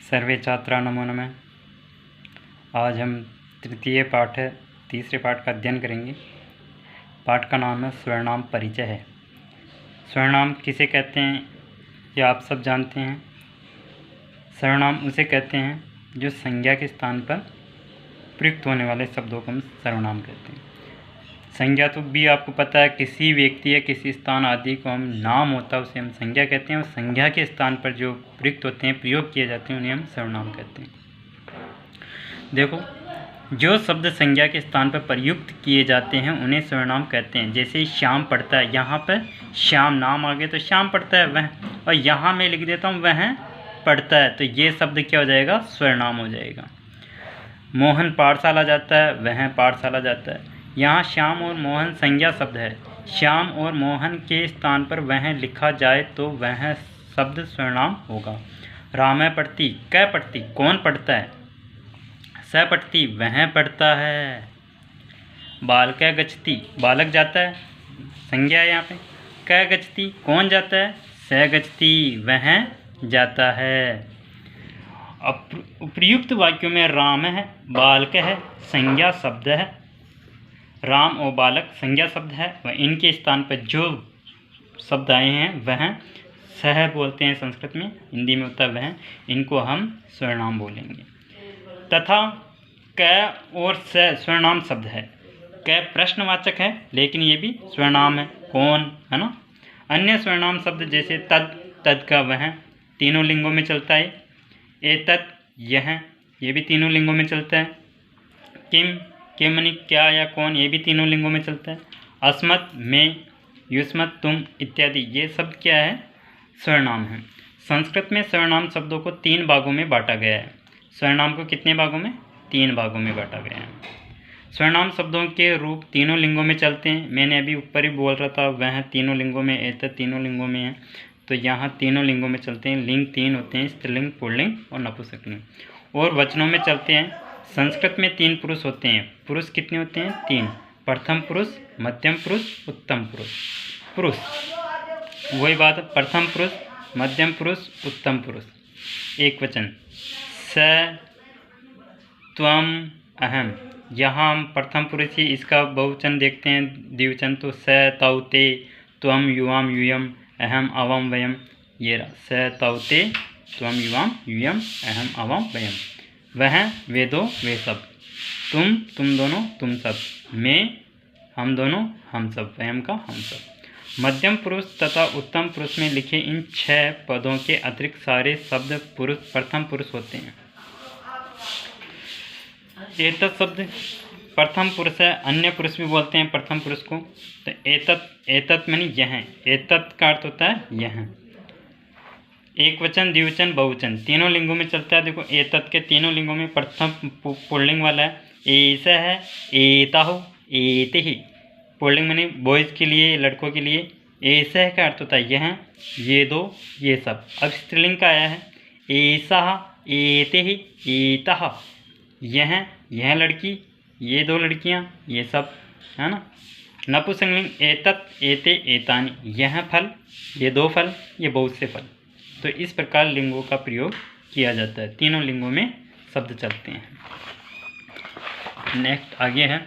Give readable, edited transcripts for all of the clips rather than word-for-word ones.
सर्वे छात्रा नमो नमः। आज हम तीसरे पाठ का अध्ययन करेंगे। पाठ का नाम है स्वर्णाम परिचय है। स्वर्णाम किसे कहते हैं ये आप सब जानते हैं। सर्वनाम उसे कहते हैं जो संज्ञा के स्थान पर प्रयुक्त होने वाले शब्दों को हम सर्वनाम कहते हैं। संज्ञा तो भी आपको पता है, किसी व्यक्ति या किसी स्थान आदि को हम नाम होता है उसे हम संज्ञा कहते हैं, और संज्ञा के स्थान पर जो प्रयुक्त होते हैं, प्रयोग किए जाते हैं, उन्हें हम सर्वनाम कहते हैं। देखो, जो शब्द संज्ञा के स्थान पर प्रयुक्त किए जाते हैं उन्हें सर्वनाम कहते हैं। जैसे श्याम पढ़ता है, यहाँ पर श्याम नाम आ गया तो श्याम पढ़ता है वह, और यहाँ मैं लिख देता हूँ वह पढ़ता है, तो ये शब्द क्या हो जाएगा? सर्वनाम हो जाएगा। मोहन पाठशाला जाता है, वह पाठशाला जाता है। यहाँ श्याम और मोहन संज्ञा शब्द है। श्याम और मोहन के स्थान पर वह लिखा जाए तो वह शब्द सर्वनाम होगा। रामय पढ़ती, कै पढ़ती, कौन पढ़ता है? स पढ़ती, वह पढ़ता है। बालकै गच्छति, बालक जाता है, संज्ञा है यहाँ पे। कै गच्छति, कौन जाता है? स गच्छति, वह जाता है। उपर्युक्त वाक्यों में राम है, बालक है, संज्ञा शब्द है। राम और बालक संज्ञा शब्द है, वह इनके स्थान पर जो शब्द आए हैं वह सह बोलते हैं संस्कृत में, हिंदी में होता है वह, इनको हम सर्वनाम बोलेंगे। तथा कै और स सर्वनाम शब्द है। कै प्रश्नवाचक है लेकिन ये भी सर्वनाम है, कौन, है ना। अन्य सर्वनाम शब्द जैसे तद, तद का वह, तीनों लिंगों में चलता है। एतत्, यह, ये भी तीनों लिंगों में चलता है। किम, किम मनी क्या या कौन, ये भी तीनों लिंगों में चलता है। अस्मत्, मैं, युष्मत्, तुम इत्यादि, ये सब क्या है? सर्वनाम है। संस्कृत में सर्वनाम शब्दों को 3 भागों में बांटा गया है। सर्वनाम को कितने भागों में? 3 भागों में बांटा गया है। सर्वनाम शब्दों के रूप तीनों लिंगों में चलते हैं। मैंने अभी ऊपर ही बोल रहा था वह तीनों लिंगों में, एतत् तीनों लिंगों में है, तो यहाँ तीनों लिंगों में चलते हैं। लिंग 3 होते हैं, स्त्रीलिंग, पुल्लिंग और नपुंसकलिंग। और वचनों में चलते हैं। संस्कृत में 3 पुरुष होते हैं। पुरुष कितने होते हैं? 3। प्रथम पुरुष, मध्यम पुरुष, उत्तम पुरुष। पुरुष वही बात है, प्रथम पुरुष, मध्यम पुरुष, उत्तम पुरुष। एक वचन, स, त्वम, अहम। यहाँ हम प्रथम पुरुष ही इसका बहुवचन देखते हैं, द्विवचन, तो स, तौ, ते, त्वम, युवाम, यूयम, अहम, अवम, वयम। ये रहा, स, तौ, ते, त्वम, युवाम, यूयम, अहम, अवम, वयम। वह, वे दो, वे सब। तुम दोनों, तुम सब। मैं, हम दोनों, हम सब। वयम का हम सब। मध्यम पुरुष तथा उत्तम पुरुष में लिखे इन 6 पदों के अतिरिक्त सारे शब्द पुरुष, प्रथम पुरुष होते हैं। एतत् शब्द प्रथम पुरुष है, अन्य पुरुष भी बोलते हैं प्रथम पुरुष को। तो एतत् मानी यह, एतत् का अर्थ होता है यह। एक वचन, द्विवचन, बहुवचन, तीनों लिंगों में चलता है। देखो, एतत् के तीनों लिंगों में प्रथम पुल्लिंग वाला है, ऐसा है, एताहु, एतिहि। पुल्लिंग मानी बॉयज़ के लिए, लड़कों के लिए। ऐसा का अर्थ होता है यह, ये दो, ये सब। अब स्त्रीलिंग का आया है, ऐसा, एतिहि, एतः। यह लड़की, ये 2 लड़कियां, ये सब, है ना। नपुंसकलिंग, एतत्, एते, एतानि। यह फल, ये 2 फल, ये बहुत से फल। तो इस प्रकार लिंगों का प्रयोग किया जाता है। तीनों लिंगों में शब्द चलते हैं। नेक्स्ट आगे है,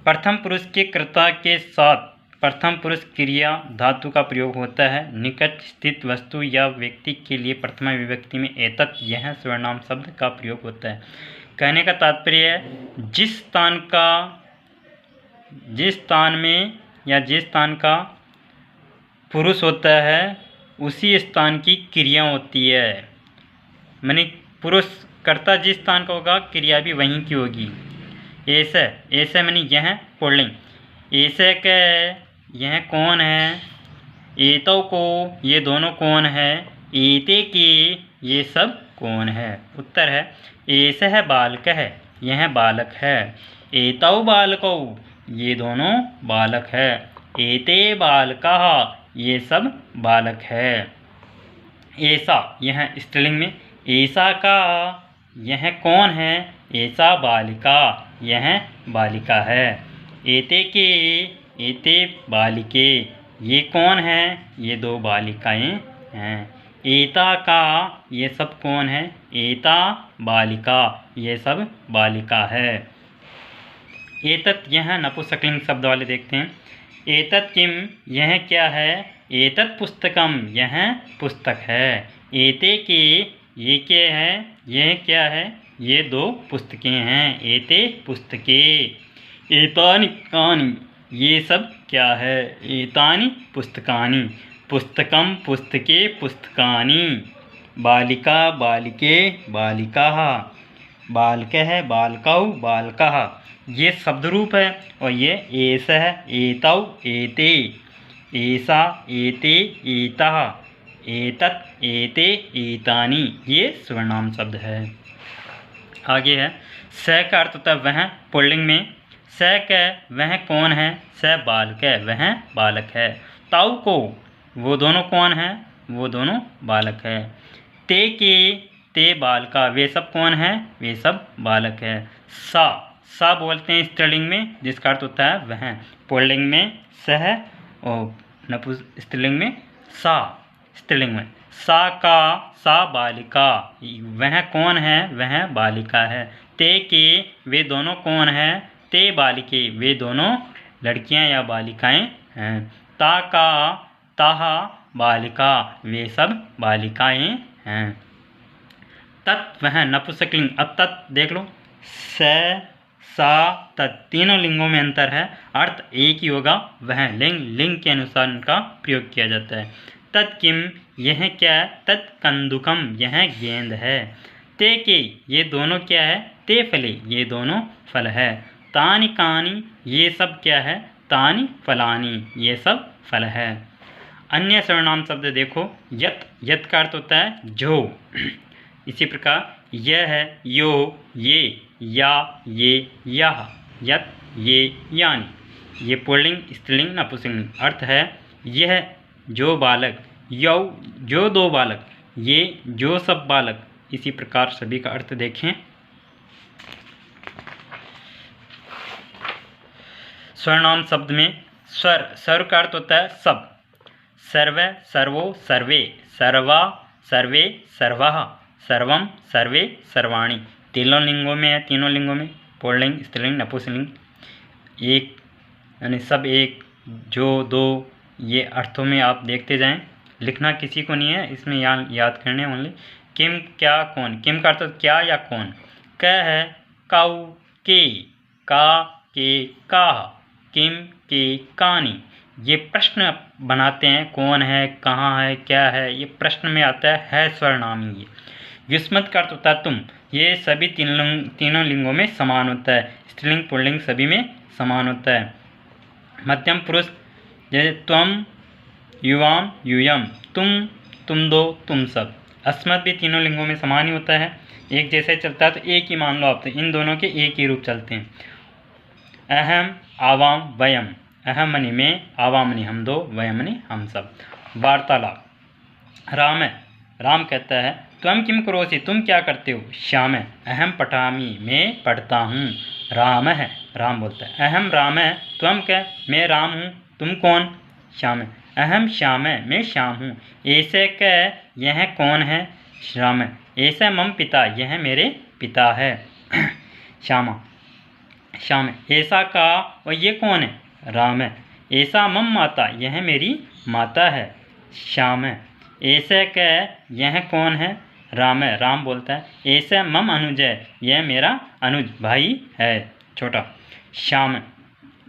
प्रथम पुरुष के कर्ता के साथ प्रथम पुरुष क्रिया धातु का प्रयोग होता है। निकट स्थित वस्तु या व्यक्ति के लिए प्रथमा विभक्ति में एतत्, यह सर्वनाम शब्द का प्रयोग होता है। कहने का तात्पर्य है जिस स्थान में या जिस स्थान का पुरुष होता है उसी स्थान की क्रिया होती है। माने पुरुष कर्ता जिस स्थान का होगा, क्रिया भी वहीं की होगी। ऐसा माने यह पुल्लिंग। ऐसा का यह कौन है? एतौ को, ये दोनों कौन है? एते के, ये सब कौन है? उत्तर है ऐसा है बालक है, यह बालक है। एतौ बालकौ, ये दोनों बालक है। एते बालकः, ये सब बालक है। ऐसा, यह स्त्रीलिंग में, ऐसा का, यह कौन है? ऐसा बालिका, यह बालिका है। एते के, एते बालिके, ये कौन है? ये 2 बालिकाएं हैं। एता का ये सब कौन है? एता बालिका, ये सब बालिका है। एतत् यह नपुंसकलिंग शब्द वाले देखते हैं। एतत् किम यह क्या है? एतत् पुस्तकम यह पुस्तक है। एते के ये क्या है? यह क्या है? ये दो पुस्तकें हैं। एते पुस्तके। एतानि कानि ये सब क्या है? एतानि पुस्तकानि। पुस्तकम पुस्तके पुस्तकानि। बालिका बालिके बालिकाः। बालकः बालकौ बालकाः। ये शब्द रूप है और ये एस है, एतौ एते, एसा एते एतः, एतत् एते एतानि, ये सर्वनाम शब्द है। आगे है स का अर्थ होता है वह, पुल्लिंग में। स का वह कौन है? स बालक है, वह बालक है। ताऊ को वो दोनों कौन है? वो दोनों बालक है। ते के ते बालका वे सब कौन है? वे सब बालक है। सा बोलते हैं स्त्रीलिंग में, जिसका अर्थ होता है वह। पुल्लिंग में सह और स्त्रीलिंग में सा। स्त्रीलिंग में सा का सा बालिका वह कौन है? वह बालिका है। ते के वे दोनों कौन है? ते बालिके वे दोनों लड़कियां या बालिकाएं हैं। ता का ताहा बालिका वे सब बालिकाएं हैं। तत् वह नपुंसकलिंग। अब तत् देख लो, स सा तत् तीनों लिंगों में अंतर है, अर्थ एक ही होगा। वह लिंग के अनुसार इनका प्रयोग किया जाता है। तत् किम यह क्या है? तत् कंदुकम यह गेंद है। ते के ये दोनों क्या है? ते फले ये दोनों फल है। तानि कानि ये सब क्या है? तानि फलानि ये सब फल है। अन्य सर्वनाम शब्द देखो, यत, यत का अर्थ होता है जो। इसी प्रकार यह है, यो, ये, या, ये, यह, यत, ये, यानी। ये पुल्लिंग स्त्रीलिंग नपुंसकलिंग। अर्थ है यह जो बालक, यौ जो दो बालक, ये जो सब बालक। इसी प्रकार सभी का अर्थ देखें। सर्वनाम शब्द में स्वर का अर्थ होता है सब। सर्व, सर्वो, सर्वे, सर्वा, सर्वे, सर्वः, सर्वम, सर्वे, सर्वाणि। तीनों लिंगों में है, तीनों लिंगों में पुल्लिंग स्त्रीलिंग नपुंसकलिंग। एक यानी सब, एक, जो, दो, ये अर्थों में आप देखते जाएं। लिखना किसी को नहीं है, इसमें याद करने ओनली। किम क्या कौन। किम का अर्थ क्या या कौन। क है कौ के, का के काह, किम के कानि। ये प्रश्न बनाते हैं, कौन है, कहाँ है, क्या है, ये प्रश्न में आता है सर्वनामी। ये युष्मत् का अर्थ होता है तुम। ये सभी तीनों लिंगों में समान होता है। स्त्रीलिंग पुल्लिंग सभी में समान होता है। मध्यम पुरुष जैसे त्वम, युवाम, यूयम, तुम दो, तुम सब। अस्मत् भी तीनों लिंगों में समान ही होता है, एक जैसे चलता है, तो एक ही मान लो आप, तो इन दोनों के एक ही रूप चलते हैं। अहम, आवाम, वयम। अहम मनी में, आवाम मनी हम दो, वयम मनी हम सब। वार्तालाप। राम है, राम कहता है त्वम किम करोसि तुम क्या करते हो। श्याम है, अहम पठामि मैं पढ़ता हूँ। राम है, राम बोलता है अहम राम है, त्वम क्या मैं राम हूँ, तुम कौन। श्याम है, अहम श्याम है मैं श्याम हूँ। ऐसे कह यह कौन है। श्याम है, ऐसा मम पिता यह मेरे पिता है। श्यामा, श्याम है, ऐसा का और ये कौन है। राम है, ऐसा मम माता यह मेरी माता है। श्याम है, ऐसे कह यह कौन है। राम है, राम बोलता है ऐसा मम अनुज है यह मेरा अनुज भाई है छोटा। श्याम,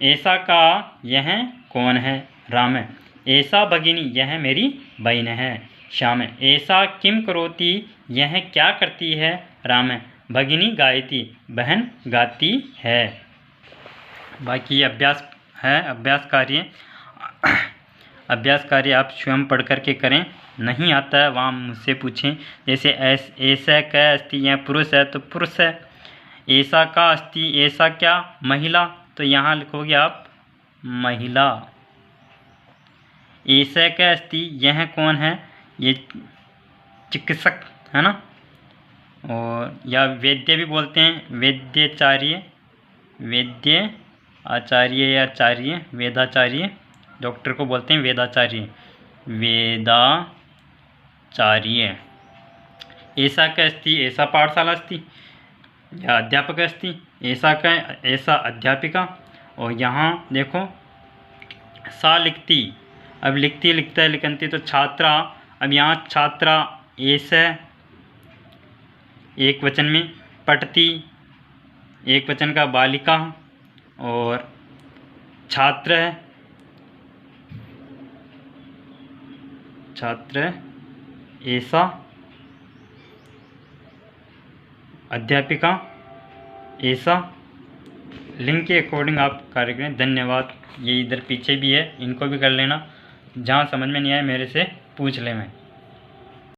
ऐसा का यह कौन है। राम है, ऐसा भगिनी यह मेरी बहन है। श्याम, ऐसा किम करोति यह क्या करती है। राम, भगिनी गायती बहन गाती है। बाकी अभ्यास है, अभ्यास कार्य। अभ्यास कार्य आप स्वयं पढ़ करके करें, नहीं आता है वहाँ मुझसे पूछें। जैसे ऐसा का अस्ति यह पुरुष है तो पुरुष है। ऐसा का अस्ति ऐसा क्या महिला, तो यहाँ लिखोगे आप महिला। ऐसा का अस्ति यह कौन है, ये चिकित्सक है ना। और या वैद्य भी बोलते हैं, वैद्याचार्य, वैद्य आचार्य या आचार्य, वेदाचार्य। डॉक्टर को बोलते हैं वेदाचार्य, वेदाचार्य। प्राचार्य। एषा क अस्ति, एषा पाठशाला अस्ति, या अध्यापक अस्ति, ऐसा क ऐसा अध्यापिका। और यहाँ देखो सा लिखती, अब लिखती लिखता है लिखनती तो छात्रा। अब यहाँ छात्रा ऐसे एक वचन में, पठती एक वचन का बालिका, और छात्र है, छात्र ऐसा अध्यापिका ऐसा। लिंक के अकॉर्डिंग आप कार्य करें। धन्यवाद। ये इधर पीछे भी है, इनको भी कर लेना। जहाँ समझ में नहीं आए मेरे से पूछ ले मैं।